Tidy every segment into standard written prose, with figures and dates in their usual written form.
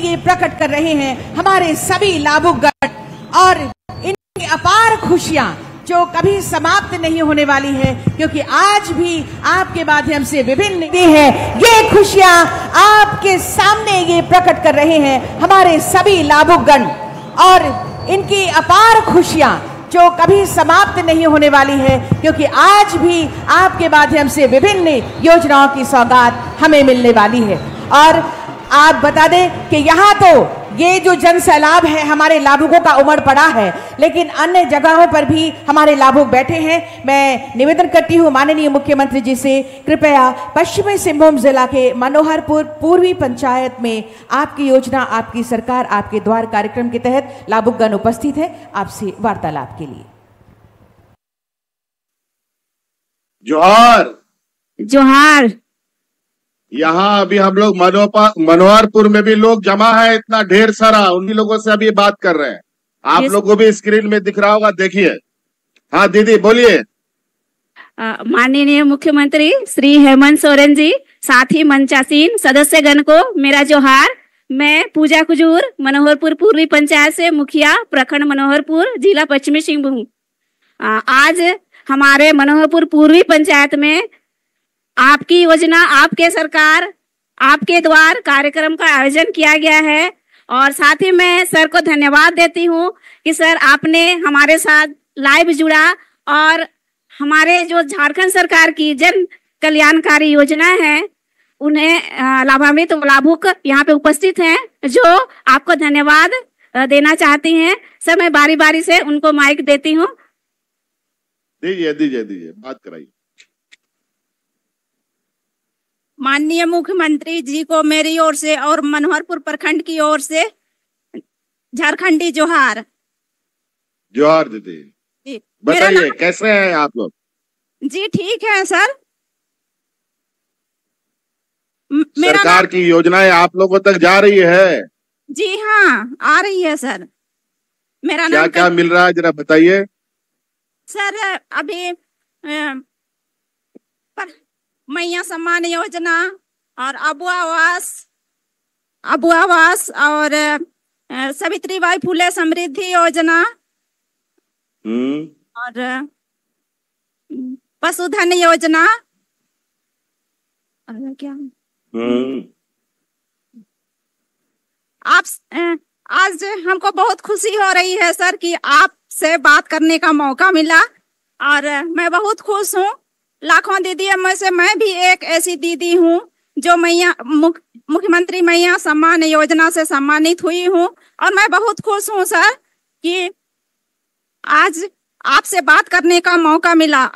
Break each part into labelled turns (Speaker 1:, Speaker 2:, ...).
Speaker 1: ये प्रकट कर रहे हैं हमारे सभी लाभुकगण और इनकी अपार खुशियां जो कभी समाप्त नहीं होने वाली है, क्योंकि आज भी आपके माध्यम से विभिन्न है ये खुशियां आपके सामने ये प्रकट कर रहे हैं हमारे सभी लाभुकगण और इनकी अपार खुशियां जो कभी समाप्त नहीं होने वाली है, क्योंकि आज भी आपके माध्यम से विभिन्न योजनाओं की सौगात हमें मिलने वाली है। और आप बता दें कि यहाँ तो ये जो जन सैलाब है हमारे लाभुकों का उमड़ पड़ा है, लेकिन अन्य जगहों पर भी हमारे लाभुक बैठे हैं। मैं निवेदन करती हूँ माननीय मुख्यमंत्री जी से, कृपया पश्चिमी सिंहभूम जिला के मनोहरपुर पूर्वी पंचायत में आपकी योजना, आपकी सरकार, आपके द्वार कार्यक्रम के तहत लाभुकगण उपस्थित है आपसे वार्तालाप के लिए।
Speaker 2: जोहार
Speaker 3: जोहार।
Speaker 2: यहाँ अभी हम लोग मनोहरपुर में भी लोग जमा है, इतना ढेर सारा, उन्हीं लोगों से अभी बात कर रहे हैं। आप लोग को भी स्क्रीन में दिख रहा होगा, देखिए। हाँ दीदी बोलिए।
Speaker 3: माननीय मुख्यमंत्री श्री हेमंत सोरेन जी, साथ ही मंचासीन सदस्यगण को मेरा जोहार। मैं पूजा कुजूर, मनोहरपुर पूर्वी पंचायत से मुखिया, प्रखंड मनोहरपुर, जिला पश्चिमी सिंहभूम। आज हमारे मनोहरपुर पूर्वी पंचायत में आपकी योजना, आपके सरकार, आपके द्वार कार्यक्रम का आयोजन किया गया है और साथ ही मैं सर को धन्यवाद देती हूँ कि सर आपने हमारे साथ लाइव जुड़ा और हमारे जो झारखंड सरकार की जन कल्याणकारी योजना है उन्हें लाभान्वित लाभुक यहाँ पे उपस्थित हैं जो आपको धन्यवाद देना चाहती हैं। सर मैं बारी बारी से उनको माइक देती हूँ।
Speaker 2: दीजिए बात कराइए।
Speaker 4: माननीय मुख्यमंत्री जी को मेरी ओर से और मनोहरपुर प्रखंड की ओर से झारखंडी जोहार।
Speaker 2: जोहार दीदी। बताइए कैसे हैं आप लोग?
Speaker 4: जी ठीक है सर।
Speaker 2: सरकार की योजनाएं आप लोगों तक जा रही है?
Speaker 4: जी हाँ आ रही है सर। मेरा
Speaker 2: क्या क्या मिल रहा है जरा बताइए।
Speaker 4: सर अभी मैया सम्मान योजना और अबू आवास और सावित्रीबाई फुले समृद्धि योजना और पशुधन योजना और क्या आप आज हमको बहुत खुशी हो रही है सर कि आपसे बात करने का मौका मिला और मैं बहुत खुश हूँ। लाखों दीदी में से मैं भी एक ऐसी दीदी हूँ जो मुख्यमंत्री मैया सम्मान योजना से सम्मानित हुई हूँ और मैं बहुत खुश हूँ सर कि आज आपसे बात करने का मौका मिला।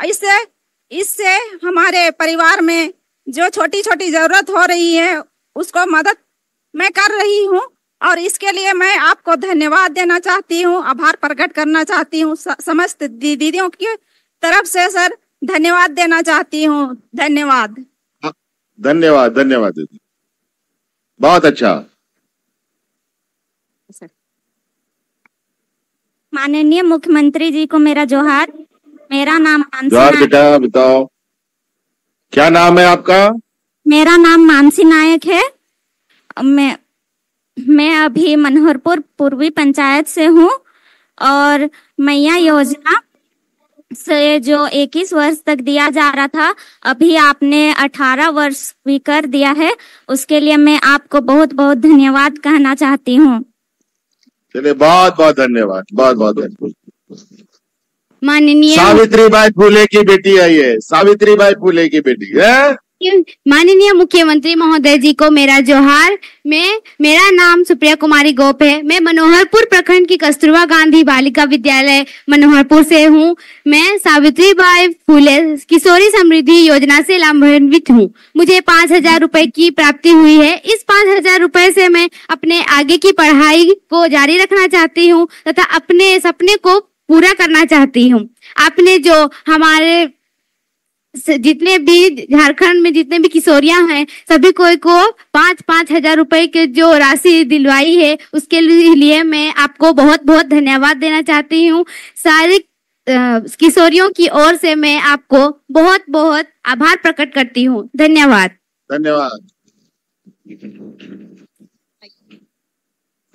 Speaker 4: इससे हमारे परिवार में जो छोटी छोटी जरूरत हो रही है उसको मदद मैं कर रही हूँ और इसके लिए मैं आपको धन्यवाद देना चाहती हूँ, आभार प्रकट करना चाहती हूँ। समस्त दीदियों की तरफ से सर धन्यवाद देना चाहती हूँ। धन्यवाद
Speaker 2: दीदी, बहुत अच्छा।
Speaker 3: माननीय मुख्यमंत्री जी को मेरा जोहार। मेरा नाम
Speaker 2: जोहार बेटा। बताओ क्या नाम है आपका?
Speaker 3: मेरा नाम मानसी नायक है। मैं अभी मनोहरपुर पूर्वी पंचायत से हूँ और मैया योजना से जो 21 वर्ष तक दिया जा रहा था अभी आपने 18 वर्ष भी कर दिया है, उसके लिए मैं आपको बहुत बहुत धन्यवाद कहना चाहती हूँ।
Speaker 2: चलिए बहुत बहुत धन्यवाद, बहुत बहुत।
Speaker 3: माननीय
Speaker 2: सावित्रीबाई फुले की बेटी है ये, सावित्रीबाई फुले की बेटी है।
Speaker 3: माननीय मुख्यमंत्री महोदय जी को मेरा जोहार। मेरा नाम सुप्रिया कुमारी गोप है। मैं मनोहरपुर प्रखंड की कस्तूरबा गांधी बालिका विद्यालय मनोहरपुर से हूँ। मैं सावित्रीबाई फुले किशोरी समृद्धि योजना से लाभान्वित हूँ। मुझे 5,000 रुपए की प्राप्ति हुई है। इस 5,000 रुपए से मैं अपने आगे की पढ़ाई को जारी रखना चाहती हूँ तथा अपने सपने को पूरा करना चाहती हूँ। आपने जो हमारे जितने भी झारखंड में जितने भी किशोरियां हैं सभी कोई को 5,000 रुपए के जो राशि दिलवाई है उसके लिए मैं आपको बहुत बहुत धन्यवाद देना चाहती हूँ। सारी किशोरियों की ओर से मैं आपको बहुत बहुत आभार प्रकट करती हूँ। धन्यवाद।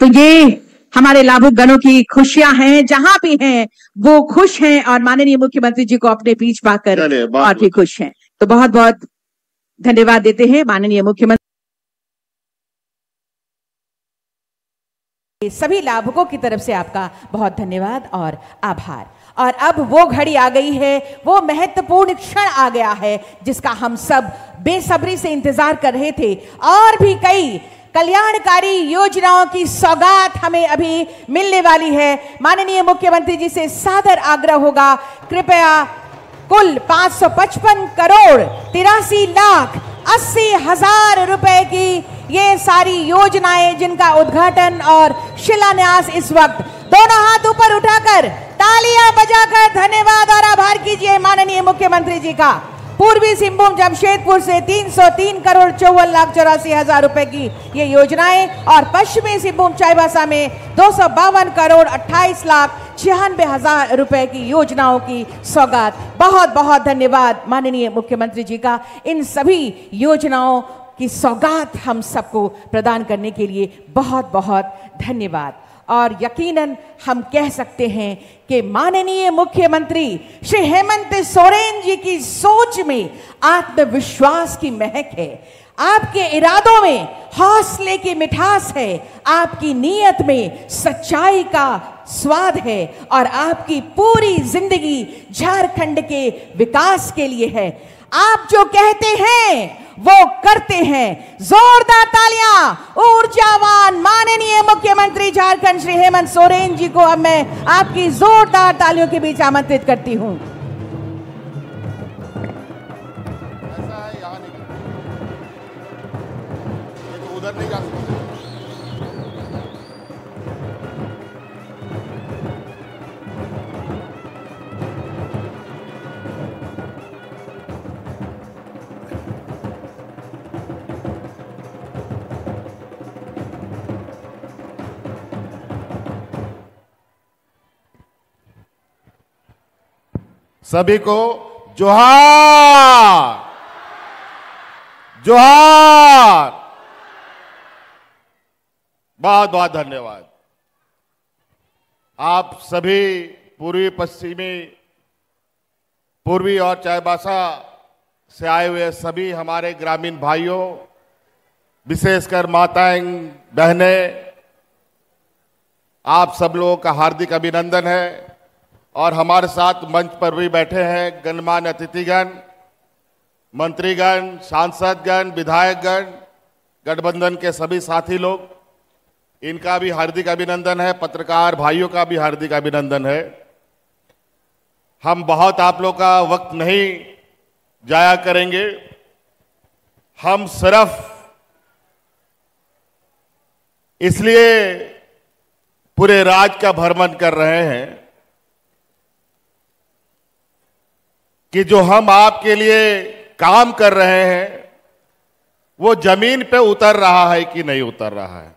Speaker 1: तो ये हमारे लाभुक गणों की खुशियां हैं, जहां भी हैं वो खुश हैं और माननीय मुख्यमंत्री जी को अपने बीच पाकर और भी खुश हैं। तो बहुत बहुत धन्यवाद देते हैं माननीय मुख्यमंत्री। सभी लाभुकों की तरफ से आपका बहुत धन्यवाद और आभार। और अब वो घड़ी आ गई है, वो महत्वपूर्ण क्षण आ गया है जिसका हम सब बेसब्री से इंतजार कर रहे थे। और भी कई कल्याणकारी योजनाओं की सौगात हमें अभी मिलने वाली है। माननीय मुख्यमंत्री जी से सादर आग्रह होगा, कृपया कुल 555 करोड़ 83 लाख 80 हजार रुपए की ये सारी योजनाएं जिनका उद्घाटन और शिलान्यास इस वक्त दोनों हाथ ऊपर उठाकर तालियां बजाकर धन्यवाद और आभार कीजिए माननीय मुख्यमंत्री जी का। पूर्वी सिंहभूम जमशेदपुर से 303 करोड़ 54 लाख 84 हजार रुपए की ये योजनाएं और पश्चिमी सिंहभूम चाईबासा में 252 करोड़ 28 लाख 96 हजार रुपए की योजनाओं की सौगात। बहुत बहुत धन्यवाद माननीय मुख्यमंत्री जी का। इन सभी योजनाओं की सौगात हम सबको प्रदान करने के लिए बहुत बहुत धन्यवाद। और यकीनन हम कह सकते हैं कि माननीय मुख्यमंत्री श्री हेमंत सोरेन जी की सोच में आत्मविश्वास की महक है, आपके इरादों में हौसले की मिठास है, आपकी नीयत में सच्चाई का स्वाद है और आपकी पूरी जिंदगी झारखंड के विकास के लिए है। आप जो कहते हैं वो करते हैं। जोरदार तालियां ऊर्जावान माननीय मुख्यमंत्री झारखंड श्री हेमंत सोरेन जी को अब मैं आपकी जोरदार तालियों के बीच आमंत्रित करती हूं।
Speaker 2: उधर नहीं जा सकते। सभी को जोहार जोहार। बहुत बहुत धन्यवाद। आप सभी पूर्वी और चाईबासा से आए हुए सभी हमारे ग्रामीण भाइयों, विशेषकर माताएं बहनें, आप सब लोगों का हार्दिक अभिनंदन है। और हमारे साथ मंच पर भी बैठे हैं गणमान्य अतिथिगण, मंत्रीगण, सांसदगण, विधायकगण, गठबंधन के सभी साथी लोग, इनका भी हार्दिक अभिनंदन है। पत्रकार भाइयों का भी हार्दिक अभिनंदन है। हम बहुत आप लोग का वक्त नहीं जाया करेंगे। हम सिर्फ इसलिए पूरे राज्य का भ्रमण कर रहे हैं कि जो हम आपके लिए काम कर रहे हैं वो जमीन पे उतर रहा है कि नहीं उतर रहा है,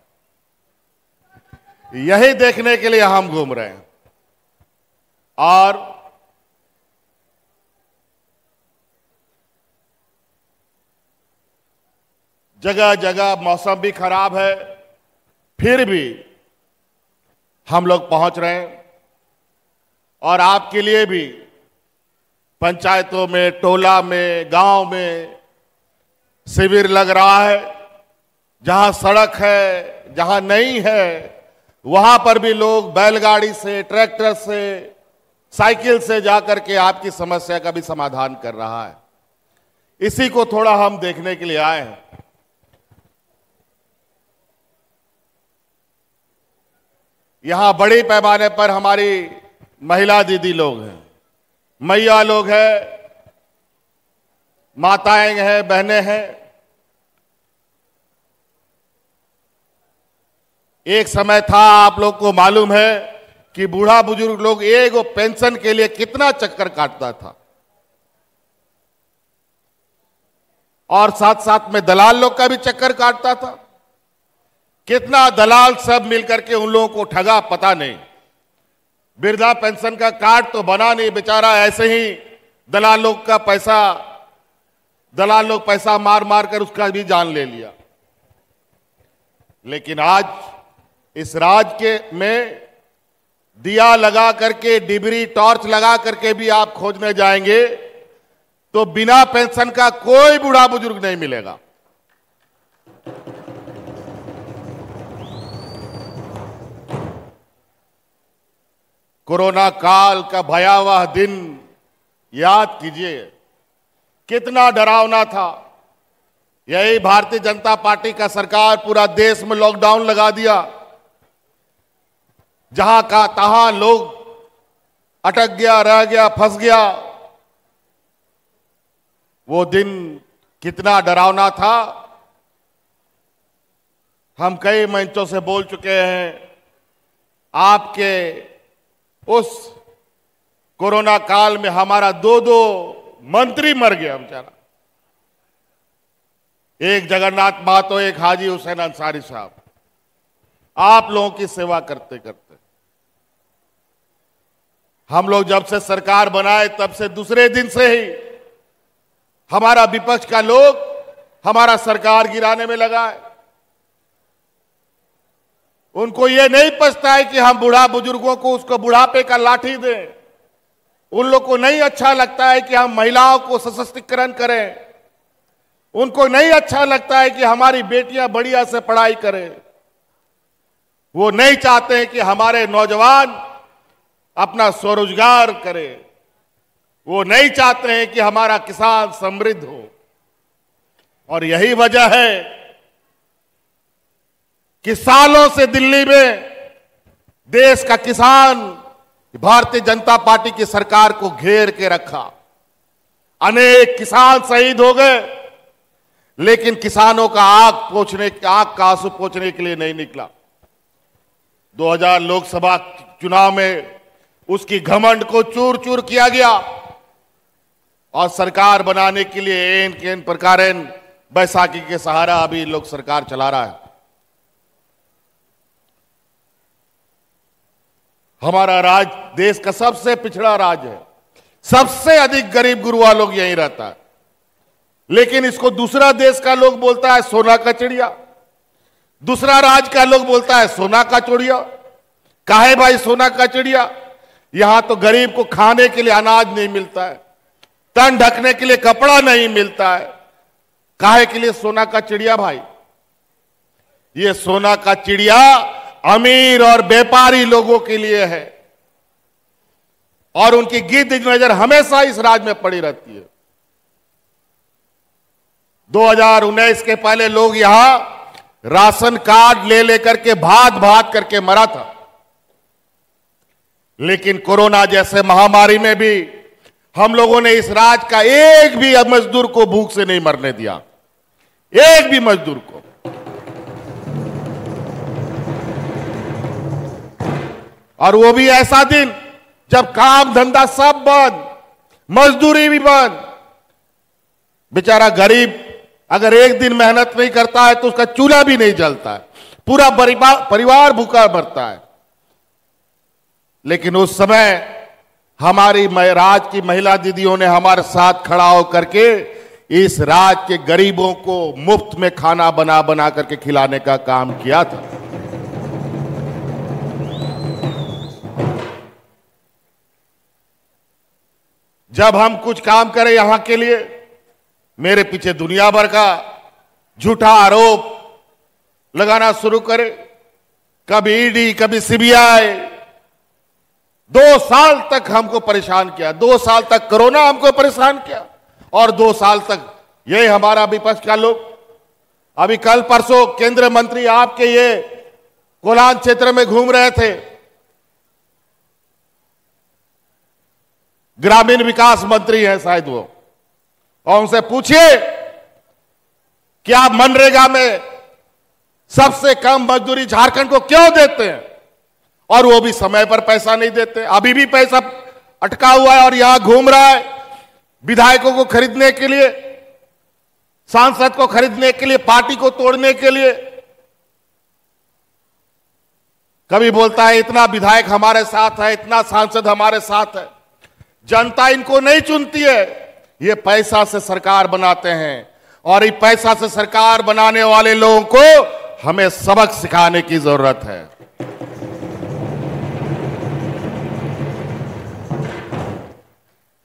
Speaker 2: यही देखने के लिए हम घूम रहे हैं। और जगह जगह मौसम भी खराब है, फिर भी हम लोग पहुंच रहे हैं। और आपके लिए भी पंचायतों में, टोला में, गांव में शिविर लग रहा है। जहां सड़क है, जहां नहीं है, वहां पर भी लोग बैलगाड़ी से, ट्रैक्टर से, साइकिल से जाकर के आपकी समस्या का भी समाधान कर रहा है। इसी को थोड़ा हम देखने के लिए आए हैं। यहां बड़े पैमाने पर हमारी महिला दीदी लोग हैं, मैया लोग हैं, माताएं हैं, बहनें हैं। एक समय था, आप लोग को मालूम है कि बूढ़ा बुजुर्ग लोग एक पेंशन के लिए कितना चक्कर काटता था, और साथ साथ में दलाल लोग का भी चक्कर काटता था। कितना दलाल सब मिलकर के उन लोगों को ठगा पता नहीं। वृद्धा पेंशन का कार्ड तो बना नहीं, बेचारा ऐसे ही दलाल लोग पैसा मार मार कर उसका भी जान ले लिया। लेकिन आज इस राज्य में दिया लगा करके, डिबरी टॉर्च लगा करके भी आप खोजने जाएंगे तो बिना पेंशन का कोई बूढ़ा बुजुर्ग नहीं मिलेगा। कोरोना काल का भयावह दिन याद कीजिए, कितना डरावना था। यही भारतीय जनता पार्टी का सरकार पूरा देश में लॉकडाउन लगा दिया, जहां का तहां लोग अटक गया, रह गया, फंस गया। वो दिन कितना डरावना था, हम कई मंचों से बोल चुके हैं। आपके उस कोरोना काल में हमारा दो मंत्री मर गया बेचारा, एक जगन्नाथ महतो, एक हाजी हुसैन अंसारी साहब, आप लोगों की सेवा करते करते। हम लोग जब से सरकार बनाए तब से दूसरे दिन से ही हमारा विपक्ष का लोग हमारा सरकार गिराने में लगा है। उनको ये नहीं पछता है कि हम बूढ़ा बुजुर्गों को उसको बुढ़ापे का लाठी दें। उन लोग को नहीं अच्छा लगता है कि हम महिलाओं को सशक्तिकरण करें। उनको नहीं अच्छा लगता है कि हमारी बेटियां बढ़िया से पढ़ाई करें। वो नहीं चाहते हैं कि हमारे नौजवान अपना स्वरोजगार करें। वो नहीं चाहते हैं कि हमारा किसान समृद्ध हो। और यही वजह है कि सालों से दिल्ली में देश का किसान भारतीय जनता पार्टी की सरकार को घेर के रखा। अनेक किसान शहीद हो गए, लेकिन किसानों का आंख का आंसू पोंछने के लिए नहीं निकला। 2000 लोकसभा चुनाव में उसकी घमंड को चूर चूर किया गया और सरकार बनाने के लिए एन केन प्रकार बैसाखी के सहारा अभी लोग सरकार चला रहा है। हमारा राज्य देश का सबसे पिछड़ा राज्य है, सबसे अधिक गरीब गुरुआ लोग यहीं रहता है, लेकिन इसको दूसरा देश का लोग बोलता है सोना का चिड़िया, दूसरा राज्य का लोग बोलता है सोना का चिड़िया। काहे भाई सोना का चिड़िया? यहां तो गरीब को खाने के लिए अनाज नहीं मिलता है, तन ढकने के लिए कपड़ा नहीं मिलता है। काहे के लिए सोना का चिड़िया भाई? ये सोना का चिड़िया अमीर और व्यापारी लोगों के लिए है और उनकी गिद्ध नजर हमेशा इस राज्य में पड़ी रहती है। 2019 के पहले लोग यहां राशन कार्ड ले लेकर के भात भात करके मरा था, लेकिन कोरोना जैसे महामारी में भी हम लोगों ने इस राज्य का एक भी मजदूर को भूख से नहीं मरने दिया, एक भी मजदूर को। और वो भी ऐसा दिन जब काम धंधा सब बंद, मजदूरी भी बंद। बेचारा गरीब अगर एक दिन मेहनत नहीं करता है तो उसका चूल्हा भी नहीं जलता है, पूरा परिवार भूखा मरता है। लेकिन उस समय हमारी राज्य की महिला दीदियों ने हमारे साथ खड़ा होकर के इस राज्य के गरीबों को मुफ्त में खाना बना बना करके खिलाने का काम किया था। जब हम कुछ काम करें यहां के लिए, मेरे पीछे दुनिया भर का झूठा आरोप लगाना शुरू करे, कभी ईडी, कभी सीबीआई। 2 साल तक हमको परेशान किया, 2 साल तक कोरोना हमको परेशान किया और 2 साल तक ये हमारा विपक्ष का लोग। अभी कल परसों केंद्रीय मंत्री आपके ये कोलान क्षेत्र में घूम रहे थे, ग्रामीण विकास मंत्री है शायद वो, और उनसे पूछिए कि आप मनरेगा में सबसे कम मजदूरी झारखंड को क्यों देते हैं, और वो भी समय पर पैसा नहीं देते। अभी भी पैसा अटका हुआ है और यहां घूम रहा है विधायकों को खरीदने के लिए, सांसद को खरीदने के लिए, पार्टी को तोड़ने के लिए। कभी बोलता है इतना विधायक हमारे साथ है, इतना सांसद हमारे साथ है। जनता इनको नहीं चुनती है, ये पैसा से सरकार बनाते हैं और ये पैसा से सरकार बनाने वाले लोगों को हमें सबक सिखाने की जरूरत है।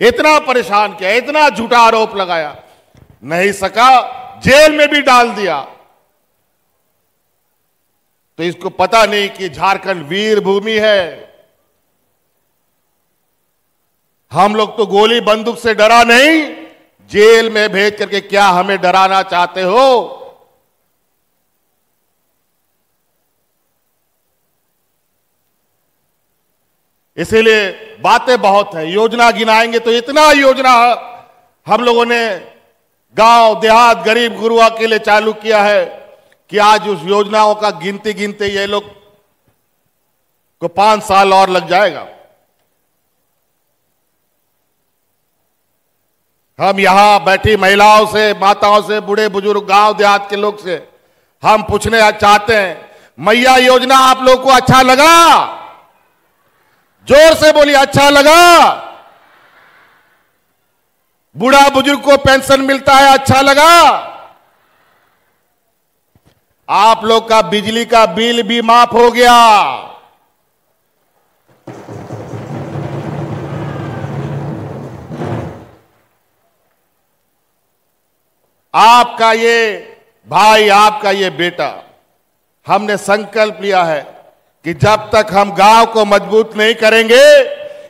Speaker 2: इतना परेशान किया, इतना झूठा आरोप लगाया, नहीं सका, जेल में भी डाल दिया। तो इसको पता नहीं कि झारखंड वीर भूमि है। हम लोग तो गोली बंदूक से डरा नहीं, जेल में भेज करके क्या हमें डराना चाहते हो? इसीलिए बातें बहुत है, योजना गिनाएंगे तो इतना योजना हम लोगों ने गांव देहात गरीब गुरुआ के लिए चालू किया है कि आज उस योजनाओं का गिनते गिनते ये लोग को 5 साल और लग जाएगा। हम यहां बैठी महिलाओं से, माताओं से, बूढ़े बुजुर्ग गांव देहात के लोग से हम पूछने चाहते हैं, मैया योजना आप लोग को अच्छा लगा? जोर से बोलिए, अच्छा लगा? बूढ़ा बुजुर्ग को पेंशन मिलता है, अच्छा लगा? आप लोग का बिजली का बिल भी माफ हो गया। आपका ये भाई, आपका ये बेटा, हमने संकल्प लिया है कि जब तक हम गांव को मजबूत नहीं करेंगे,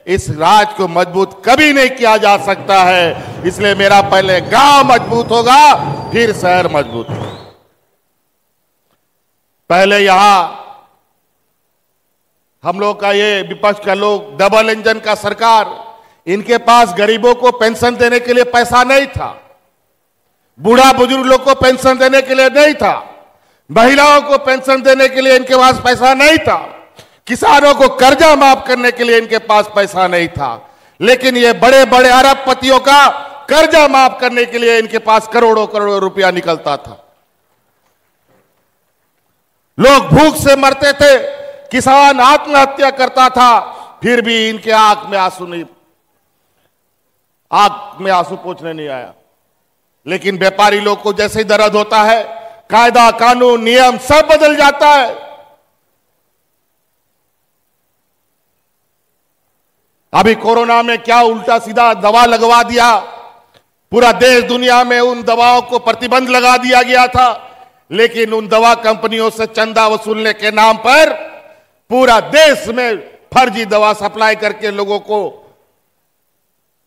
Speaker 2: इस राज्य को मजबूत कभी नहीं किया जा सकता है। इसलिए मेरा पहले गांव मजबूत होगा, फिर शहर मजबूत होगा। पहले यहां हम लोग का ये विपक्ष का लोग, डबल इंजन का सरकार, इनके पास गरीबों को पेंशन देने के लिए पैसा नहीं था, बूढ़ा बुजुर्ग लोग को पेंशन देने के लिए नहीं था, महिलाओं को पेंशन देने के लिए इनके पास पैसा नहीं था, किसानों को कर्जा माफ करने के लिए इनके पास पैसा नहीं था। लेकिन ये बड़े बड़े अरबपतियों का कर्जा माफ करने के लिए इनके पास करोड़ों करोड़ों रुपया निकलता था। लोग भूख से मरते थे, किसान आत्महत्या करता था, फिर भी इनके आंख में आंसू पोंछने नहीं आया। लेकिन व्यापारी लोग को जैसे ही दर्द होता है, कायदा कानून नियम सब बदल जाता है। अभी कोरोना में क्या उल्टा सीधा दवा लगवा दिया, पूरा देश दुनिया में उन दवाओं को प्रतिबंध लगा दिया गया था। लेकिन उन दवा कंपनियों से चंदा वसूलने के नाम पर पूरा देश में फर्जी दवा सप्लाई करके लोगों को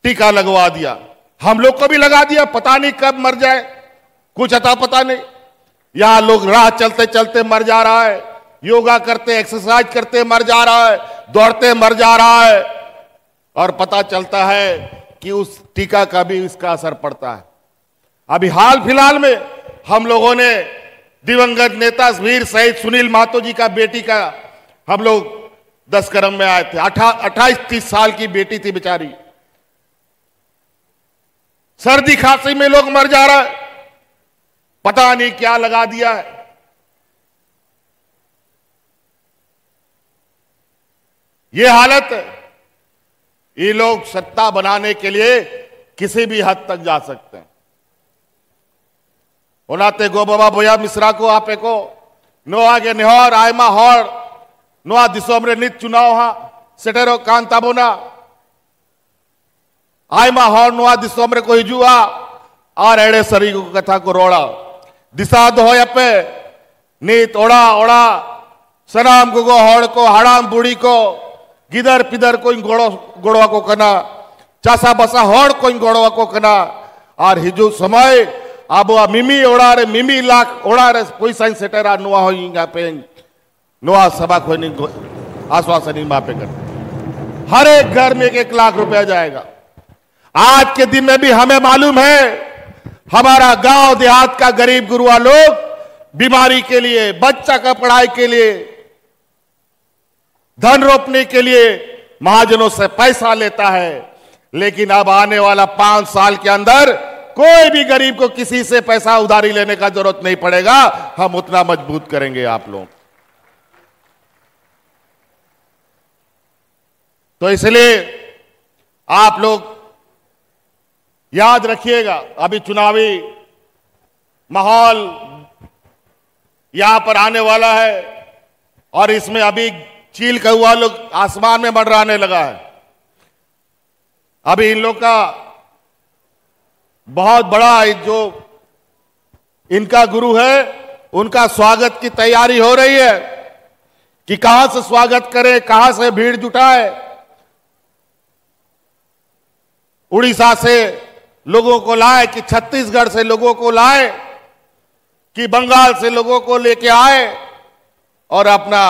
Speaker 2: टीका लगवा दिया। हम लोग को भी लगा दिया, पता नहीं कब मर जाए, कुछ अता पता नहीं। यहां लोग राह चलते चलते मर जा रहा है, योगा करते एक्सरसाइज करते मर जा रहा है, दौड़ते मर जा रहा है, और पता चलता है कि उस टीका का भी इसका असर पड़ता है। अभी हाल फिलहाल में हम लोगों ने दिवंगत नेता वीर शहीद सुनील महतो जी का बेटी का हम लोग 10 करम में आए थे। 28-30 साल की बेटी थी बेचारी, सर्दी खांसी में लोग मर जा रहा है, पता नहीं क्या लगा दिया है। ये हालत है। ये लोग सत्ता बनाने के लिए किसी भी हद तक जा सकते हैं। ओनाते गो बाबा बोया मिश्रा को आपे को नो आगे नेहर आयमा हर नोआ दिसोम रे नित चुनाव हा सेटेरो कांता बोना आयमा हर नोआ दिसोम रे को हिजुआ और एड़े सरी को कथा को रोड़ा दिशा दो पे नीत ओड़ा ओड़ा सनाम गुगो हड़ को हड़ाम बुढ़ी को गिदर पिदर को गोड़वा को कना चासा बसा हड़ को गोड़वा को कना और हिजू समय अब मिमी ओड़ा रे मिमी लाख ओड़ा रे कोई साइन सेटेरा नुआ हो इंगा पे नुआ सभा को आश्वासन मापे कर हर एक घर में 1 लाख रुपया जाएगा। आज के दिन में भी हमें मालूम है हमारा गांव देहात का गरीब गुरुआ लोग बीमारी के लिए, बच्चा का पढ़ाई के लिए, धन रोपने के लिए महाजनों से पैसा लेता है। लेकिन अब आने वाला 5 साल के अंदर कोई भी गरीब को किसी से पैसा उधारी लेने का जरूरत नहीं पड़ेगा। हम उतना मजबूत करेंगे आप लोग। तो इसलिए आप लोग याद रखिएगा, अभी चुनावी माहौल यहां पर आने वाला है और इसमें अभी चील कौआ लोग आसमान में मंडराने लगा है। अभी इन लोग का बहुत बड़ा जो इनका गुरु है उनका स्वागत की तैयारी हो रही है कि कहां से स्वागत करें, कहां से भीड़ जुटाए। उड़ीसा से लोगों को लाए कि छत्तीसगढ़ से लोगों को लाए कि बंगाल से लोगों को लेके आए और अपना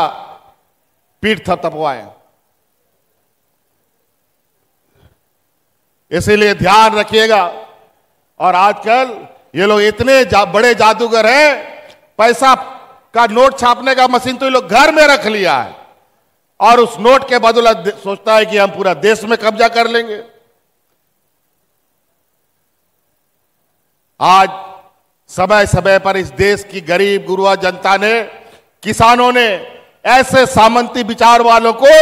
Speaker 2: पीठ थपथपवाए। इसीलिए ध्यान रखिएगा। और आजकल ये लोग इतने बड़े जादूगर हैं, पैसा का नोट छापने का मशीन तो ये लोग घर में रख लिया है और उस नोट के बदौलत सोचता है कि हम पूरा देश में कब्जा कर लेंगे। आज समय समय पर इस देश की गरीब गुरुआ जनता ने, किसानों ने ऐसे सामंती विचार वालों को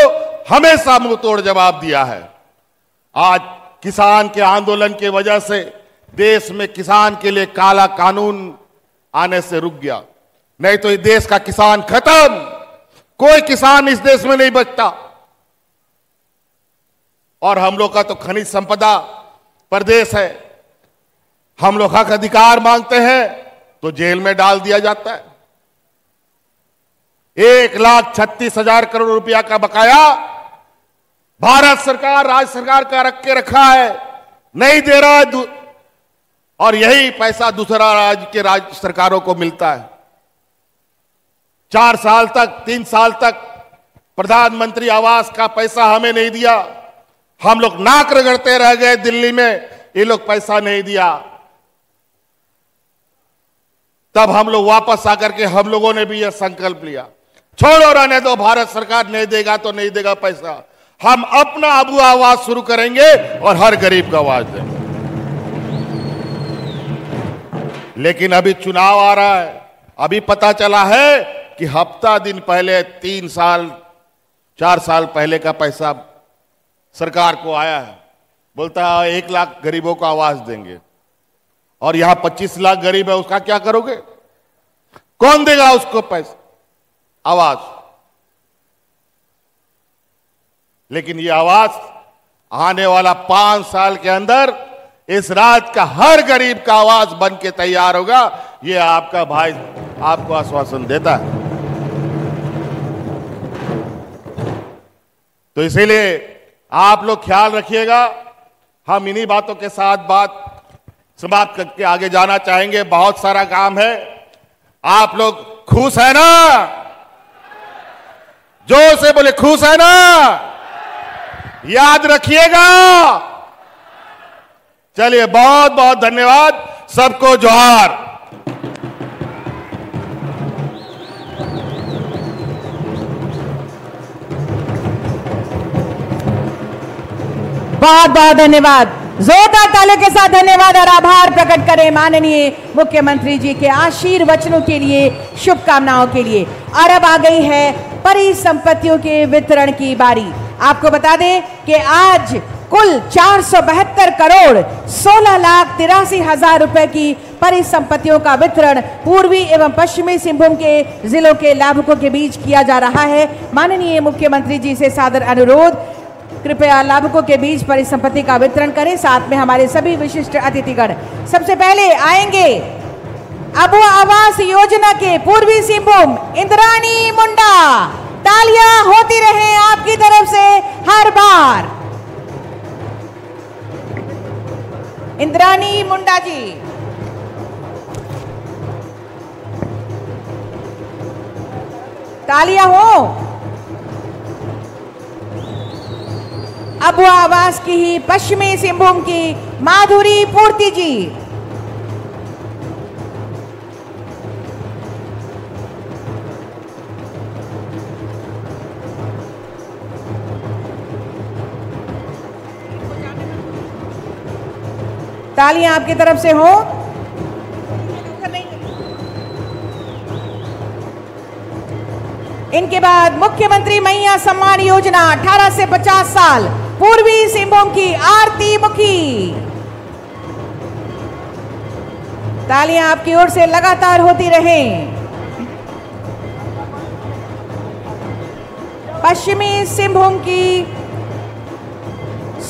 Speaker 2: हमेशा मुंह तोड़ जवाब दिया है। आज किसान के आंदोलन की वजह से देश में किसान के लिए काला कानून आने से रुक गया, नहीं तो इस देश का किसान खत्म, कोई किसान इस देश में नहीं बचता। और हम लोग का तो खनिज संपदा प्रदेश है, हम लोग हक अधिकार मांगते हैं तो जेल में डाल दिया जाता है। 1,36,000 करोड़ रुपया का बकाया भारत सरकार, राज्य सरकार का रख के रखा है, नहीं दे रहा है और यही पैसा दूसरा राज्य के राज्य सरकारों को मिलता है। 4 साल तक, 3 साल तक प्रधानमंत्री आवास का पैसा हमें नहीं दिया, हम लोग नाक रगड़ते रह गए दिल्ली में, ये लोग पैसा नहीं दिया। तब हम लोग वापस आकर के हम लोगों ने भी यह संकल्प लिया, छोड़ो रहने दो, भारत सरकार नहीं देगा तो नहीं देगा पैसा, हम अपना अबू आवाज शुरू करेंगे और हर गरीब का आवाज देंगे। लेकिन अभी चुनाव आ रहा है, अभी पता चला है कि हफ्ता दिन पहले 3 साल 4 साल पहले का पैसा सरकार को आया है, बोलता है 1 लाख गरीबों को आवाज देंगे और यहां 25 लाख गरीब है, उसका क्या करोगे? कौन देगा उसको पैसा, आवाज? लेकिन ये आवाज आने वाला 5 साल के अंदर इस राज्य का हर गरीब का आवाज बन के तैयार होगा, ये आपका भाई आपको आश्वासन देता है। तो इसीलिए आप लोग ख्याल रखिएगा। हम इन्हीं बातों के साथ बात समाप्त करके आगे जाना चाहेंगे, बहुत सारा काम है। आप लोग खुश है ना? जोर से बोले, खुश है ना? याद रखिएगा। चलिए, बहुत बहुत धन्यवाद, सबको जोहार।
Speaker 1: बहुत बहुत धन्यवाद, जोरदार तालियों के साथ धन्यवाद और आभार प्रकट करें माननीय मुख्यमंत्री जी के आशीर्वचनों के लिए, शुभकामनाओं के लिए। और अब आ गई है परिसंपत्तियों के वितरण की बारी। आपको बता दें कि आज कुल 472 करोड़ 16,83,000 रुपए की परिसंपत्तियों का वितरण पूर्वी एवं पश्चिमी सिंहभूम के जिलों के लाभुकों के बीच किया जा रहा है। माननीय मुख्यमंत्री जी से सादर अनुरोध, कृपया लाभुकों के बीच परिसंपत्ति का वितरण करें, साथ में हमारे सभी विशिष्ट अतिथिगण। सबसे पहले आएंगे अबू आवास योजना के पूर्वी सिंहभूम इंद्राणी मुंडा। तालियां होती रहे आपकी तरफ से हर बार। इंद्राणी मुंडा जी, तालियां हो। अबू आवास की ही पश्चिमी सिंहभूम की माधुरी पूर्ति जी। तालियां आपकी तरफ से हो। इनके बाद मुख्यमंत्री मैया सम्मान योजना 18 से 50 साल पूर्वी सिंहभूम की आरती मुखी। तालियां आपकी ओर से लगातार होती रहें। पश्चिमी सिंहभूम की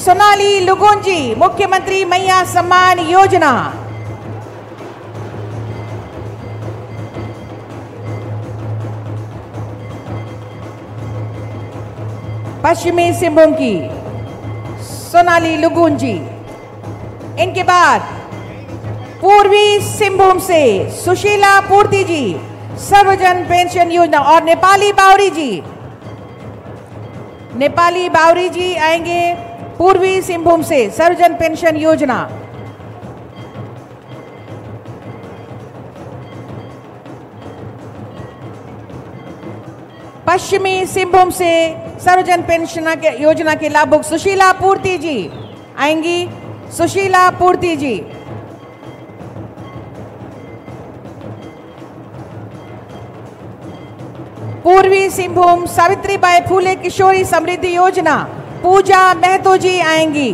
Speaker 1: सोनाली लुगुंजी, मुख्यमंत्री मैया सम्मान योजना। पश्चिमी सिंहभूम की सोनाली लुगुंजी। इनके बाद पूर्वी सिंहभूम से सुशीला पूर्ति जी, सर्वजन पेंशन योजना। और नेपाली बावरी जी, नेपाली बावरी जी आएंगे पूर्वी सिंहभूम से, सर्वजन पेंशन योजना। पश्चिमी सिंहभूम से सर्वजन पेंशन योजना के लाभुक सुशीला पूर्ति जी आएंगी, सुशीला पूर्ति जी। पूर्वी सिंहभूम सावित्रीबाई फूले किशोरी समृद्धि योजना, पूजा महतो जी आएंगी,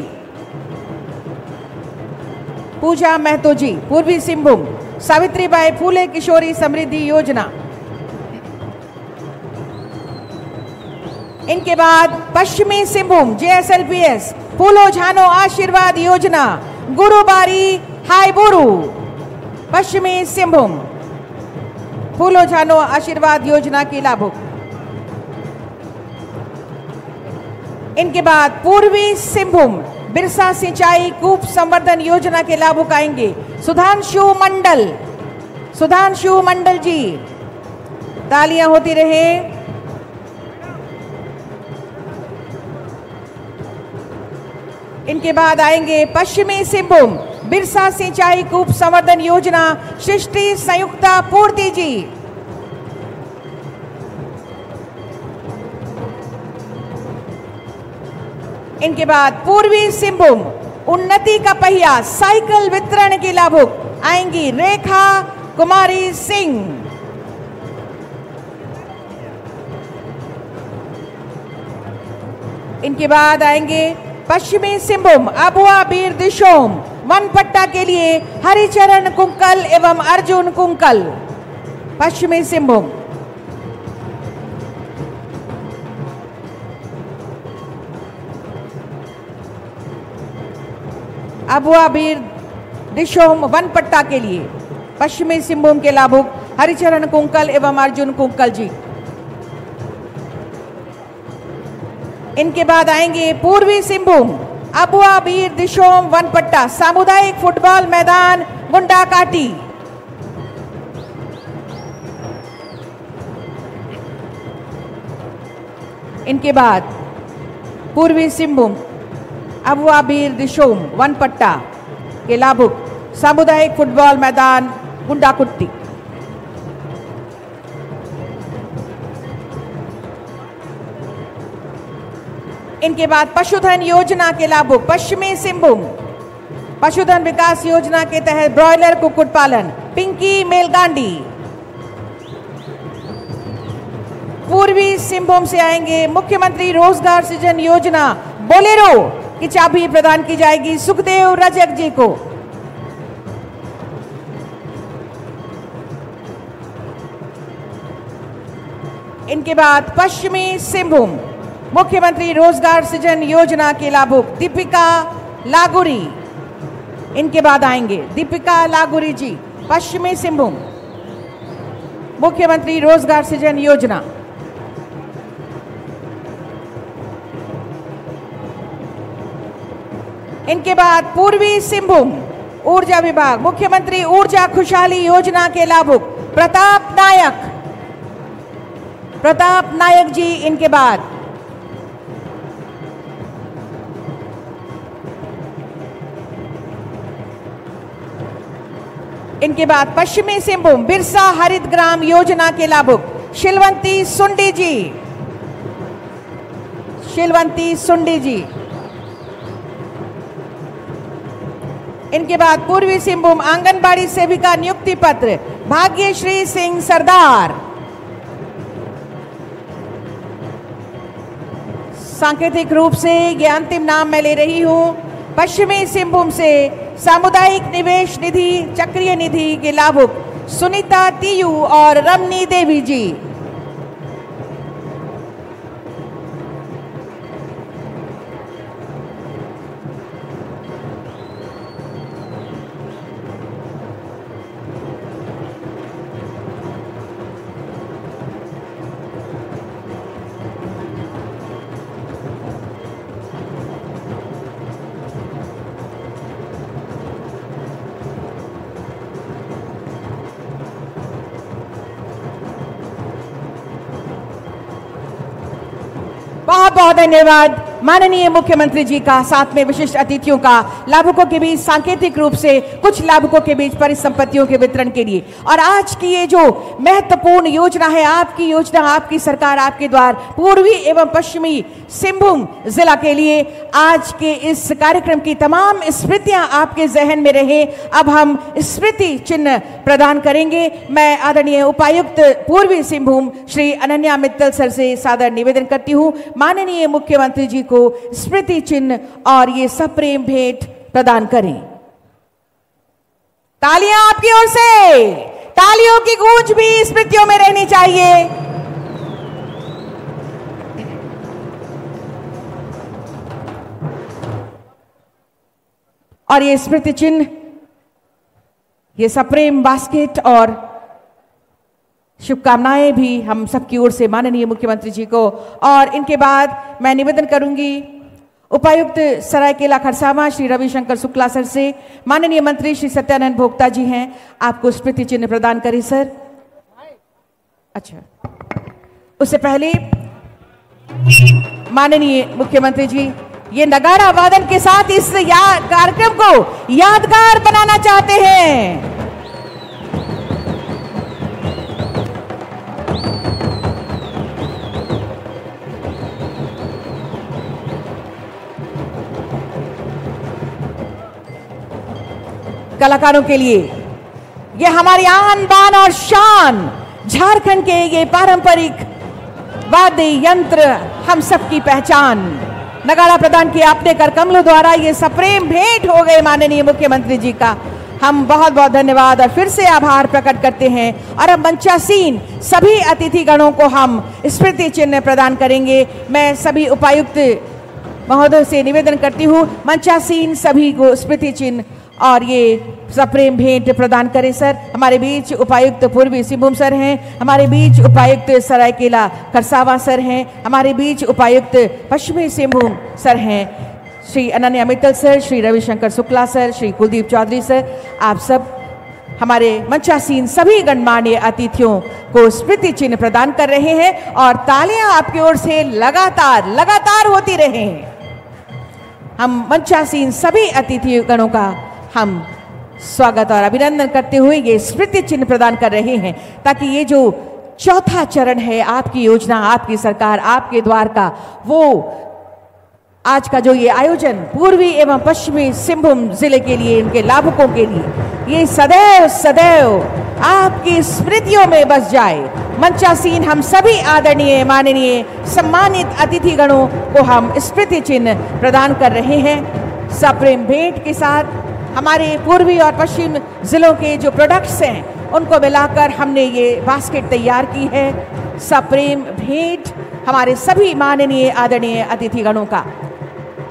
Speaker 1: पूजा महतो जी, पूर्वी सिंहभूम सावित्रीबाई फूले किशोरी समृद्धि योजना। इनके बाद पश्चिमी सिंहभूम JSLPS फूलो झानो आशीर्वाद योजना, गुरुबारी हाईबुरु। पश्चिमी सिंहभूम फूलो झानो आशीर्वाद योजना के लाभुक। इनके बाद पूर्वी सिंहभूम बिरसा सिंचाई कूप संवर्धन योजना के लाभुक आएंगे सुधांशु मंडल, सुधांशु मंडल जी। तालियां होती रहे। इनके बाद आएंगे पश्चिमी सिंहभूम बिरसा सिंचाई कूप संवर्धन योजना, सृष्टि संयुक्ता पूर्ति जी। इनके बाद पूर्वी सिंहभूम उन्नति का पहिया साइकिल वितरण के लाभुक आएंगी रेखा कुमारी सिंह। इनके बाद आएंगे पश्चिमी सिंहभूम अबुआ बीर दिशोम वन पट्टा के लिए हरिचरण कुंकल एवं अर्जुन कुंकल। पश्चिमी सिंहभूम अबुआ बीर दिशोम वन पट्टा के लिए पश्चिमी सिंहभूम के लाभुक हरिचरण कुंकल एवं अर्जुन कुंकल जी। इनके बाद आएंगे पूर्वी सिंहभूम अबुआ बीर दिशोम वनपट्टा सामुदायिक फुटबॉल मैदान गुंडाकाटी। इनके बाद पूर्वी सिंहभूम अबुआ बीर दिशोम वनपट्टा के लाभुक सामुदायिक फुटबॉल मैदान गुंडाकुट्टी। इनके बाद पशुधन योजना के लाभुक पश्चिमी सिंहभूम पशुधन विकास योजना के तहत ब्रॉयलर कुक्कुट पालन पिंकी मेलगांडी। पूर्वी सिंहभूम से आएंगे मुख्यमंत्री रोजगार सृजन योजना बोलेरो की चाबी प्रदान की जाएगी सुखदेव रजक जी को। इनके बाद पश्चिमी सिंहभूम मुख्यमंत्री रोजगार सृजन योजना के लाभुक दीपिका लागुरी। इनके बाद आएंगे दीपिका लागुरी जी पश्चिमी सिंहभूम मुख्यमंत्री रोजगार सृजन योजना। इनके बाद पूर्वी सिंहभूम ऊर्जा विभाग मुख्यमंत्री ऊर्जा खुशहाली योजना के लाभुक प्रताप नायक जी। इनके बाद पश्चिमी सिंहभूम बिरसा हरित ग्राम योजना के लाभुक शिलवंती सुंडी जी। इनके बाद पूर्वी सिंहभूम आंगनबाड़ी सेविका नियुक्ति पत्र भाग्यश्री सिंह सरदार। सांकेतिक रूप से ये अंतिम नाम मैं ले रही हूं। पश्चिमी सिंहभूम से सामुदायिक निवेश निधि चक्रीय निधि के लाभुक सुनीता तियू और रमनी देवी जी। बहुत बहुत धन्यवाद माननीय मुख्यमंत्री जी का, साथ में विशिष्ट अतिथियों का, लाभुकों के बीच सांकेतिक रूप से कुछ लाभुकों के बीच परिसंपत्तियों के वितरण के लिए। और आज की ये जो महत्वपूर्ण योजना है, आपकी योजना, आपकी सरकार, आपके द्वार, पूर्वी एवं पश्चिमी सिंहभूम जिला के लिए, आज के इस कार्यक्रम की तमाम स्मृतियां आपके जहन में रहे। अब हम स्मृति चिन्ह प्रदान करेंगे। मैं आदरणीय उपायुक्त पूर्वी सिंहभूम श्री अनन्या मित्तल सर से सादर निवेदन करती हूं, माननीय मुख्यमंत्री जी को स्मृति चिन्ह और ये सप्रेम भेंट प्रदान करें। तालियां आपकी ओर से, तालियों की गूंज भी स्मृतियों में रहनी चाहिए। और ये स्मृति चिन्ह, ये सप्रेम बास्केट और शुभकामनाएं भी हम सबकी ओर से माननीय मुख्यमंत्री जी को। और इनके बाद मैं निवेदन करूंगी उपायुक्त सरायकेला खरसावां श्री रविशंकर शुक्ला सर से, माननीय मंत्री श्री सत्यानंद भोक्ता जी हैं, आपको स्मृति चिन्ह प्रदान करें सर। अच्छा, उससे पहले माननीय मुख्यमंत्री जी ये नगाड़ा वादन के साथ इस कार्यक्रम को यादगार बनाना चाहते हैं। कलाकारों के लिए ये हमारी आन बान और शान, झारखंड के ये पारंपरिक वाद्य यंत्र हम सबकी पहचान। नगाड़ा प्रदान किया आपने कर कमलों द्वारा, ये सप्रेम भेंट हो गए माननीय मुख्यमंत्री जी का। हम बहुत बहुत धन्यवाद और फिर से आभार प्रकट करते हैं। और अब मंचासीन सभी अतिथि गणों को हम स्मृति चिन्ह प्रदान करेंगे। मैं सभी उपायुक्त महोदय से निवेदन करती हूँ, मंचासीन सभी को स्मृति चिन्ह और ये सप्रेम भेंट प्रदान करें सर। हमारे बीच उपायुक्त पूर्वी सिंहभूम सर हैं, हमारे बीच उपायुक्त सरायकेला खरसावां सर हैं, हमारे बीच उपायुक्त पश्चिमी सिंहभूम सर हैं, Shri Ananya Mittal sir, Shri Ravishankar Shukla sir, Shri Kuldeep Chaudhary sir. आप सब हमारे मंचासीन सभी गणमान्य अतिथियों को स्मृति चिन्ह प्रदान कर रहे हैं और तालियां आपकी ओर से लगातार होती रहे। हम मंचासीन सभी अतिथि गणों का हम स्वागत और अभिनंदन करते हुए ये स्मृति चिन्ह प्रदान कर रहे हैं, ताकि ये जो चौथा चरण है आपकी योजना, आपकी सरकार, आपके द्वार का, वो आज का जो ये आयोजन पूर्वी एवं पश्चिमी सिंहभूम जिले के लिए, इनके लाभुकों के लिए, ये सदैव सदैव आपकी स्मृतियों में बस जाए। मंचासीन हम सभी आदरणीय माननीय सम्मानित अतिथि गणों को हम स्मृति चिन्ह प्रदान कर रहे हैं। सप्रेम भेंट के साथ हमारे पूर्वी और पश्चिम जिलों के जो प्रोडक्ट्स हैं उनको मिलाकर हमने ये बास्केट तैयार की है। सप्रेम भेंट हमारे सभी माननीय आदरणीय अतिथि गणों का।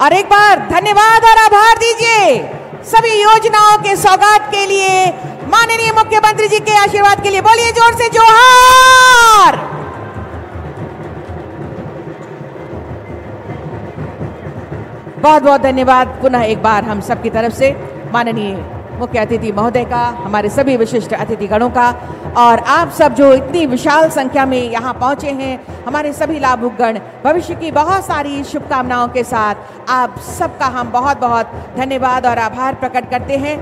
Speaker 1: और एक बार धन्यवाद और आभार दीजिए सभी योजनाओं के सौगात के लिए, माननीय मुख्यमंत्री जी के आशीर्वाद के लिए। बोलिए जोर से जोहार। बहुत बहुत धन्यवाद पुनः एक बार हम सबकी तरफ से माननीय मुख्य अतिथि महोदय का, हमारे सभी विशिष्ट अतिथि गणों का, और आप सब जो इतनी विशाल संख्या में यहाँ पहुँचे हैं, हमारे सभी लाभुक गण, भविष्य की बहुत सारी शुभकामनाओं के साथ आप सबका हम बहुत बहुत धन्यवाद और आभार प्रकट करते हैं।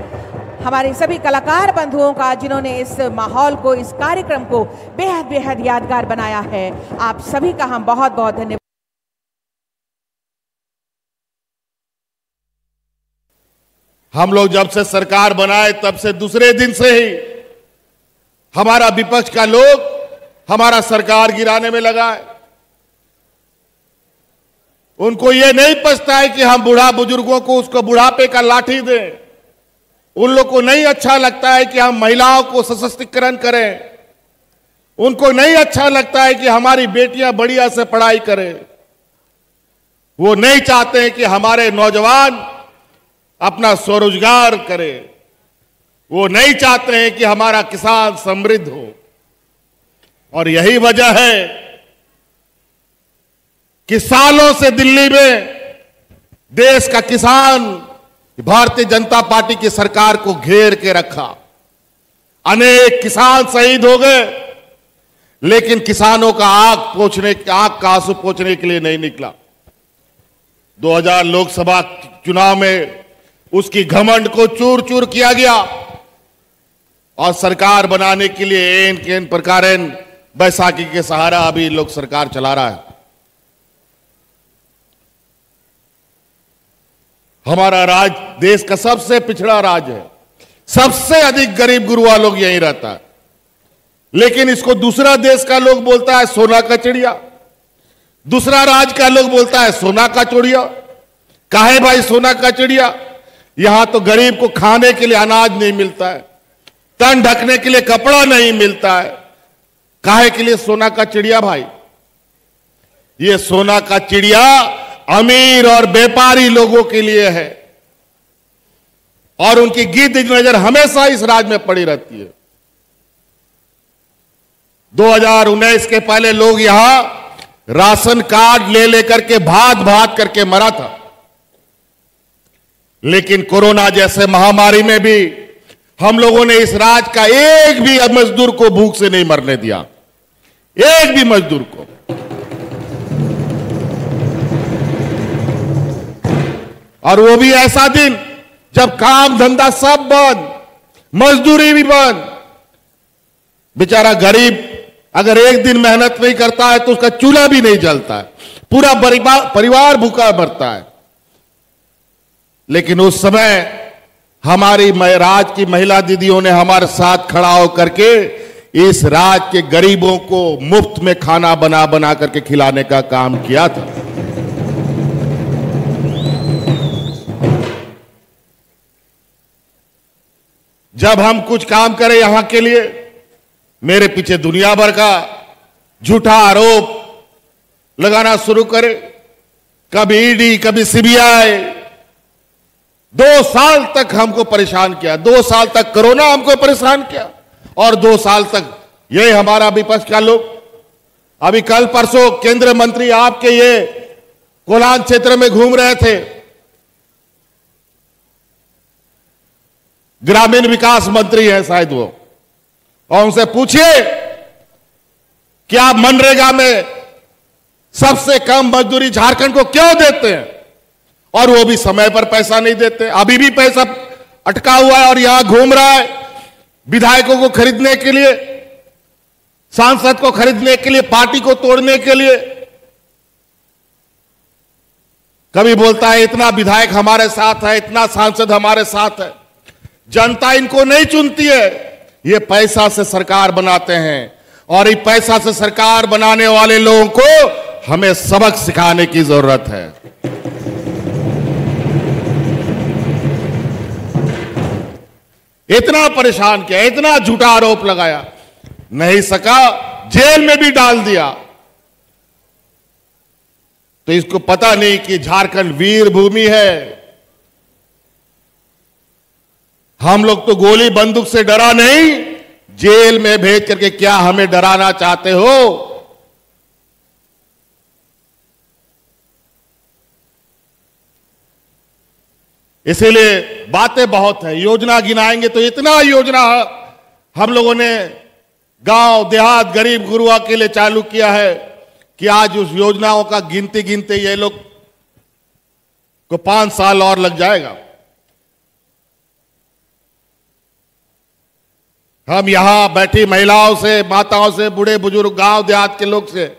Speaker 1: हमारे सभी कलाकार बंधुओं का जिन्होंने इस माहौल को, इस कार्यक्रम को बेहद बेहद यादगार बनाया है, आप सभी का हम बहुत बहुत धन्यवाद।
Speaker 2: हम लोग जब से सरकार बनाए तब से दूसरे दिन से ही हमारा विपक्ष का लोग हमारा सरकार गिराने में लगा है। उनको ये नहीं पछता है कि हम बूढ़ा बुजुर्गों को उसको बुढ़ापे का लाठी दें। उन लोग को नहीं अच्छा लगता है कि हम महिलाओं को सशक्तिकरण करें। उनको नहीं अच्छा लगता है कि हमारी बेटियां बढ़िया से पढ़ाई करें। वो नहीं चाहते हैं कि हमारे नौजवान अपना स्वरोजगार करें। वो नहीं चाहते हैं कि हमारा किसान समृद्ध हो। और यही वजह है कि सालों से दिल्ली में देश का किसान भारतीय जनता पार्टी की सरकार को घेर के रखा। अनेक किसान शहीद हो गए, लेकिन किसानों का आग का आंसू पोंछने के लिए नहीं निकला। 2000 लोकसभा चुनाव में उसकी घमंड को चूर चूर किया गया और सरकार बनाने के लिए एन केन प्रकार बैसाखी के सहारा अभी लोग सरकार चला रहा है। हमारा राज्य देश का सबसे पिछड़ा राज्य है, सबसे अधिक गरीब गुरुआ लोग यहीं रहता है, लेकिन इसको दूसरा देश का लोग बोलता है सोना का चिड़िया, दूसरा राज्य का लोग बोलता है सोना का चिड़िया। काहे भाई सोना का चिड़िया? यहां तो गरीब को खाने के लिए अनाज नहीं मिलता है, तन ढकने के लिए कपड़ा नहीं मिलता है, काहे के लिए सोना का चिड़िया भाई? ये सोना का चिड़िया अमीर और व्यापारी लोगों के लिए है और उनकी गिद्ध नजर हमेशा इस राज्य में पड़ी रहती है। 2019 के पहले लोग यहां राशन कार्ड ले लेकर के भात भात करके मरा था, लेकिन कोरोना जैसे महामारी में भी हम लोगों ने इस राज्य का एक भी मजदूर को भूख से नहीं मरने दिया, एक भी मजदूर को। और वो भी ऐसा दिन जब काम धंधा सब बंद, मजदूरी भी बंद। बेचारा गरीब अगर एक दिन मेहनत नहीं करता है तो उसका चूल्हा भी नहीं जलता है, पूरा परिवार भूखा मरता है। लेकिन उस समय हमारी राज्य की महिला दीदियों ने हमारे साथ खड़ा होकर के इस राज्य के गरीबों को मुफ्त में खाना बना बना करके खिलाने का काम किया था। जब हम कुछ काम करें यहां के लिए, मेरे पीछे दुनिया भर का झूठा आरोप लगाना शुरू करे, कभी ईडी कभी सीबीआई। 2 साल तक हमको परेशान किया, 2 साल तक कोरोना हमको परेशान किया और 2 साल तक ये हमारा विपक्ष का लोग। अभी कल परसों केंद्रीय मंत्री आपके ये कोलान क्षेत्र में घूम रहे थे, ग्रामीण विकास मंत्री हैं शायद वो, और उनसे पूछिए कि आप मनरेगा में सबसे कम मजदूरी झारखंड को क्यों देते हैं, और वो भी समय पर पैसा नहीं देते। अभी भी पैसा अटका हुआ है और यहां घूम रहा है विधायकों को खरीदने के लिए, सांसद को खरीदने के लिए, पार्टी को तोड़ने के लिए। कभी बोलता है इतना विधायक हमारे साथ है, इतना सांसद हमारे साथ है। जनता इनको नहीं चुनती है, ये पैसा से सरकार बनाते हैं और ये पैसा से सरकार बनाने वाले लोगों को हमें सबक सिखाने की जरूरत है। इतना परेशान किया, इतना झूठा आरोप लगाया, नहीं सका, जेल में भी डाल दिया। तो इसको पता नहीं कि झारखंड वीर भूमि है। हम लोग तो गोली बंदूक से डरा नहीं, जेल में भेज करके क्या हमें डराना चाहते हो? इसीलिए बातें बहुत है, योजना गिनाएंगे तो इतना योजना हम लोगों ने गांव देहात गरीब गुरुआ के लिए चालू किया है कि आज उस योजनाओं का गिनते गिनते ये लोग को 5 साल और लग जाएगा। हम यहां बैठी महिलाओं से, माताओं से, बूढ़े बुजुर्ग गांव देहात के लोग से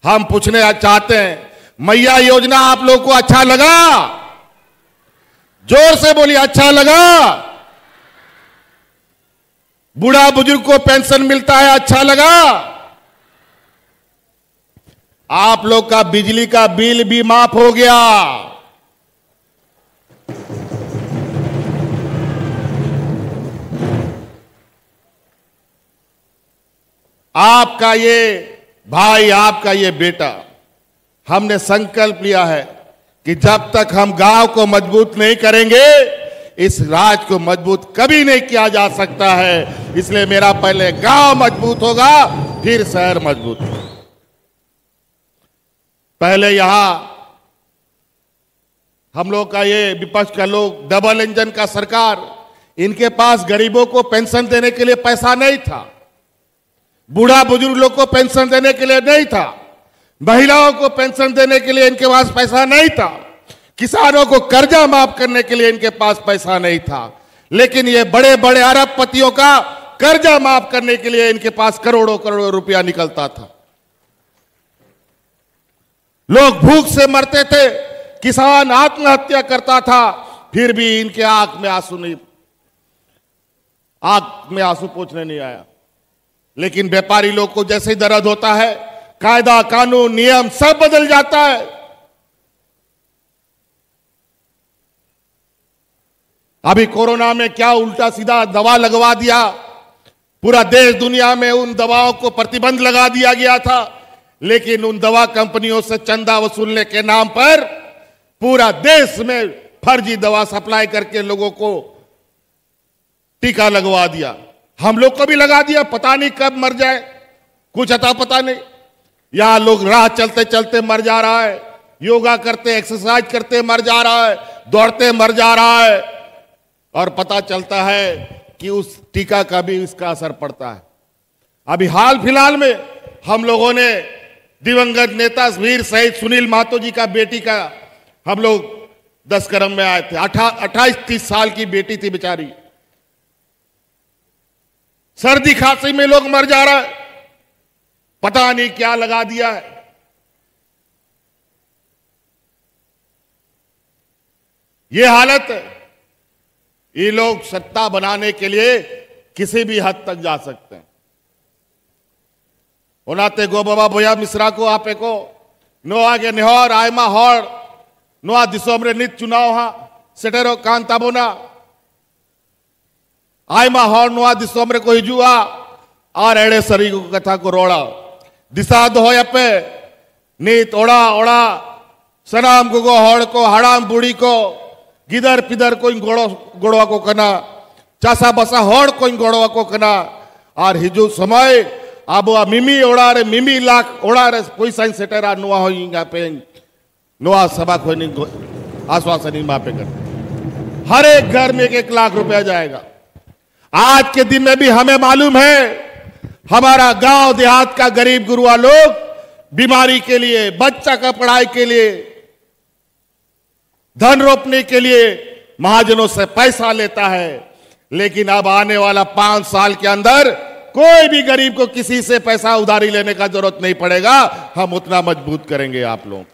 Speaker 2: हम पूछने चाहते हैं, मैया योजना आप लोग को अच्छा लगा? जोर से बोलिए, अच्छा लगा? बूढ़ा बुजुर्ग को पेंशन मिलता है, अच्छा लगा? आप लोग का बिजली का बिल भी माफ हो गया। आपका ये भाई, आपका ये बेटा, हमने संकल्प लिया है कि जब तक हम गांव को मजबूत नहीं करेंगे, इस राज्य को मजबूत कभी नहीं किया जा सकता है। इसलिए मेरा पहले गांव मजबूत होगा, फिर शहर मजबूत होगा। पहले यहां हम लोग का ये विपक्ष का लोग डबल इंजन का सरकार, इनके पास गरीबों को पेंशन देने के लिए पैसा नहीं था। बूढ़ा बुजुर्ग लोग को पेंशन देने के लिए नहीं था, महिलाओं को पेंशन देने के लिए इनके पास पैसा नहीं था, किसानों को कर्जा माफ करने के लिए इनके पास पैसा नहीं था। लेकिन ये बड़े बड़े अरबपतियों का कर्जा माफ करने के लिए इनके पास करोड़ों करोड़ों रुपया निकलता था। लोग भूख से मरते थे, किसान आत्महत्या करता था, फिर भी इनके आंख में आंसू पोंछने नहीं आया। लेकिन व्यापारी लोग को जैसे ही दर्द होता है, कायदा कानून नियम सब बदल जाता है। अभी कोरोना में क्या उल्टा सीधा दवा लगवा दिया, पूरा देश दुनिया में उन दवाओं को प्रतिबंध लगा दिया गया था। लेकिन उन दवा कंपनियों से चंदा वसूलने के नाम पर पूरा देश में फर्जी दवा सप्लाई करके लोगों को टीका लगवा दिया। हम लोग को भी लगा दिया, पता नहीं कब मर जाए, कुछ अता पता नहीं। यहां लोग राह चलते चलते मर जा रहा है, योगा करते एक्सरसाइज करते मर जा रहा है, दौड़ते मर जा रहा है, और पता चलता है कि उस टीका का भी इसका असर पड़ता है। अभी हाल फिलहाल में हम लोगों ने दिवंगत नेता वीर शहीद सुनील महतो जी का बेटी का हम लोग 10 करम में आए थे। 28-30 साल की बेटी थी बेचारी, सर्दी खांसी में लोग मर जा रहा है, पता नहीं क्या लगा दिया है। ये हालत है। ये लोग सत्ता बनाने के लिए किसी भी हद तक जा सकते हैं। ओनाते गो बाबा बोया मिश्रा को आपे को नो आगे नेहर आयमा हर नोआ दिसोम रे नित चुनाव हा सेटेरो कान ताबोना आयमा हर नोआ दिसोम रे को हिजुआ और एड़े सरी को कथा को रोड़ा दिशा दोया पे नीत ओड़ा ओड़ा सनाम गुगो हड़ को हड़ाम बुढ़ी को गिदर पिदर कोई गोड़वा को कना चासा बसा हड़ कोई गोड़वा को कना और हिजू समय अब मिमी ओड़ा रे मिमी लाख ओड़ा रे कोई साइन सेटेरा नुआ होइंगा पे नुआ सभा कोई नहीं आश्वासन नहीं मापे कर हर एक घर में 1-1 लाख रुपया जाएगा। आज के दिन में भी हमें मालूम है हमारा गांव देहात का गरीब गुरुआ लोग बीमारी के लिए, बच्चा का पढ़ाई के लिए, धन रोपने के लिए महाजनों से पैसा लेता है। लेकिन अब आने वाला 5 साल के अंदर कोई भी गरीब को किसी से पैसा उधारी लेने का जरूरत नहीं पड़ेगा। हम उतना मजबूत करेंगे आप लोग।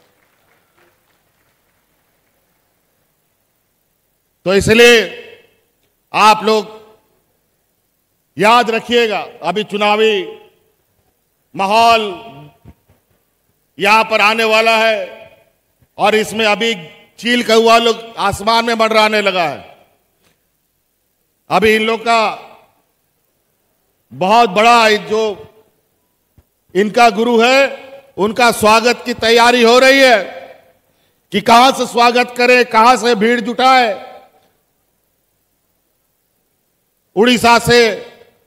Speaker 2: तो इसलिए आप लोग याद रखिएगा, अभी चुनावी माहौल यहां पर आने वाला है और इसमें अभी चील कौआ लोग आसमान में मंडराने लगा है। अभी इन लोग का बहुत बड़ा जो इनका गुरु है उनका स्वागत की तैयारी हो रही है कि कहां से स्वागत करें, कहां से भीड़ जुटाए। उड़ीसा से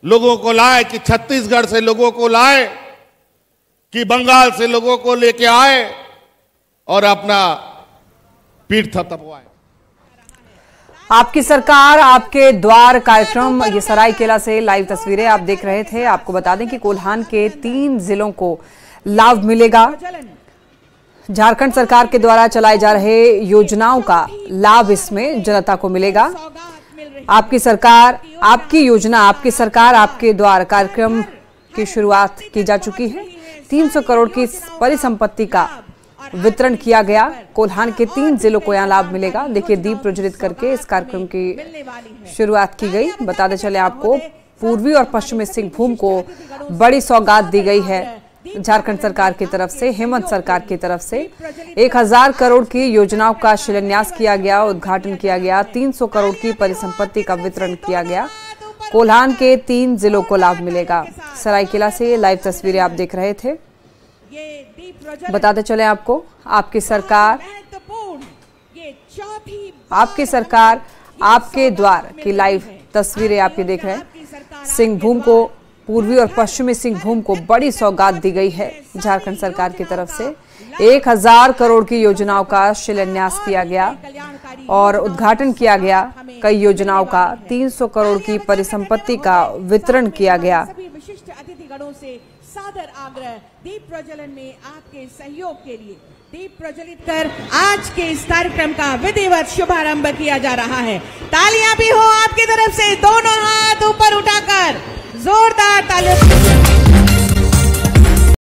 Speaker 2: लोगों को लाए कि छत्तीसगढ़ से लोगों को लाए कि बंगाल से लोगों को लेके आए और अपना पीठ थपथपवाए।
Speaker 5: आपकी सरकार आपके द्वार कार्यक्रम, ये सरायकेला से लाइव तस्वीरें आप देख रहे थे। आपको बता दें कि कोल्हान के 3 जिलों को लाभ मिलेगा। झारखंड सरकार के द्वारा चलाए जा रहे योजनाओं का लाभ इसमें जनता को मिलेगा। आपकी सरकार आपकी योजना, आपकी सरकार आपके द्वार कार्यक्रम की शुरुआत की जा चुकी है। 300 करोड़ की परिसंपत्ति का वितरण किया गया। कोल्हान के 3 जिलों को यहाँ लाभ मिलेगा। देखिए, दीप प्रज्वलित करके इस कार्यक्रम की शुरुआत की गई। बताते चले आपको, पूर्वी और पश्चिमी सिंहभूम को बड़ी सौगात दी गई है झारखंड सरकार की तरफ से, हेमंत सरकार की तरफ से। 1000 करोड़ की योजनाओं का शिलान्यास किया गया, उद्घाटन किया गया। 300 करोड़ की परिसंपत्ति का वितरण किया गया। कोल्हान के 3 जिलों को लाभ मिलेगा। सरायकेला से लाइव तस्वीरें आप देख रहे थे। बताते चले आपको, आपकी सरकार आपके द्वार की लाइव तस्वीरें आप ये देख रहे हैं। सिंहभूम को, पूर्वी और पश्चिमी सिंहभूम को बड़ी सौगात दी गई है झारखंड सरकार की तरफ से। 1000 करोड़ की योजनाओं का शिलान्यास किया गया और उद्घाटन किया गया। कई योजनाओं का 300 करोड़ की परिसंपत्ति का वितरण किया गया।
Speaker 1: गणों से सादर आग्रह दीप प्रज्वलन में आपके सहयोग के लिए। दीप प्रज्वलित कर आज के इस कार्यक्रम का विधिवत शुभारंभ किया जा रहा है। तालियां भी हो आपकी तरफ से, दोनों हाथ ऊपर उठाकर जोरदार तालियां।